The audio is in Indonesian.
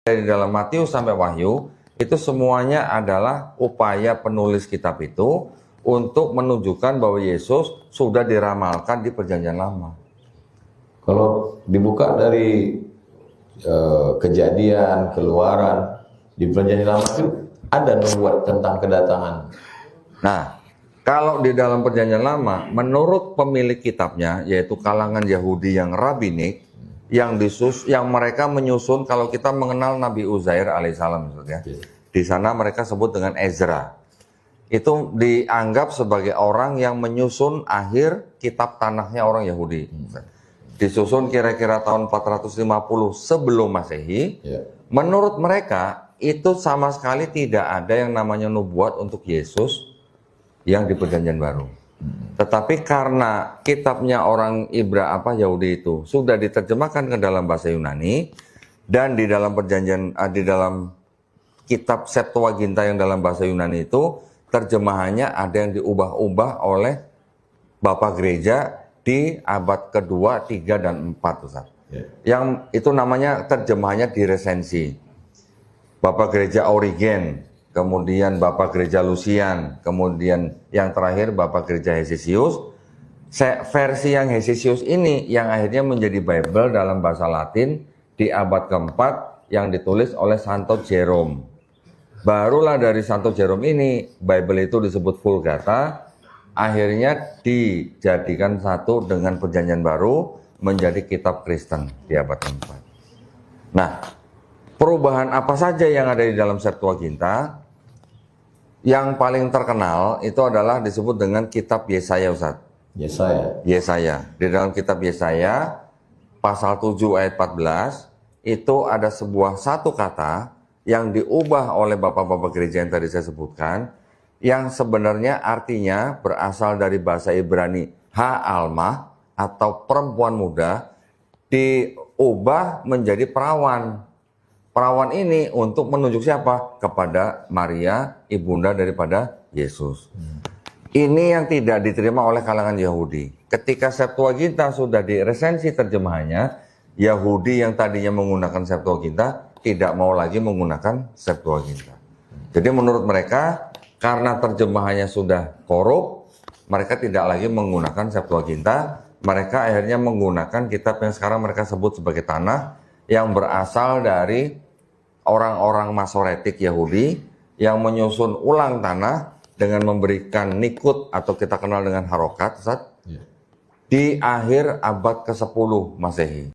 Dari dalam Matius sampai Wahyu, itu semuanya adalah upaya penulis kitab itu untuk menunjukkan bahwa Yesus sudah diramalkan di Perjanjian Lama. Kalau dibuka dari Kejadian, Keluaran, di Perjanjian Lama itu ada nubuat tentang kedatangan. Nah, kalau di dalam Perjanjian Lama, menurut pemilik kitabnya, yaitu kalangan Yahudi yang rabbinik, yang mereka menyusun, kalau kita mengenal Nabi Uzair alaihissalam, maksudnya, di sana mereka sebut dengan Ezra. Itu dianggap sebagai orang yang menyusun akhir kitab tanahnya orang Yahudi. Disusun kira-kira tahun 450 sebelum Masehi. Menurut mereka, itu sama sekali tidak ada yang namanya nubuat untuk Yesus yang di Perjanjian Baru. Tetapi karena kitabnya orang Yahudi itu sudah diterjemahkan ke dalam bahasa Yunani, dan di dalam di dalam kitab Septuaginta yang dalam bahasa Yunani itu terjemahannya ada yang diubah-ubah oleh Bapak Gereja di abad kedua, 3, dan 4, Ustaz. Yang itu namanya terjemahannya diresensi. Bapak Gereja Origen, kemudian Bapak Gereja Lucian, kemudian yang terakhir Bapak Gereja Hesisius. Versi yang Hesisius ini yang akhirnya menjadi Bible dalam bahasa Latin di abad keempat yang ditulis oleh Santo Jerome. Barulah dari Santo Jerome ini Bible itu disebut Vulgata, akhirnya dijadikan satu dengan Perjanjian Baru menjadi kitab Kristen di abad keempat. Nah, perubahan apa saja yang ada di dalam Septuaginta? Yang paling terkenal itu adalah disebut dengan kitab Yesaya, Ustaz. Yesaya. Di dalam kitab Yesaya pasal 7 ayat 14 itu ada satu kata yang diubah oleh bapak-bapak gereja yang tadi saya sebutkan, yang sebenarnya artinya berasal dari bahasa Ibrani Ha'almah atau perempuan muda, diubah menjadi perawan. Perawan ini untuk menunjuk siapa? Kepada Maria, ibunda daripada Yesus. Ini yang tidak diterima oleh kalangan Yahudi. Ketika Septuaginta sudah diresensi terjemahannya, Yahudi yang tadinya menggunakan Septuaginta tidak mau lagi menggunakan Septuaginta. Jadi menurut mereka, karena terjemahannya sudah korup, mereka tidak lagi menggunakan Septuaginta. Mereka akhirnya menggunakan kitab yang sekarang mereka sebut sebagai Tanakh, yang berasal dari orang-orang Masoretik Yahudi yang menyusun ulang Tanakh dengan memberikan nikut atau kita kenal dengan harokat, Ustaz, di akhir abad ke-10 Masehi.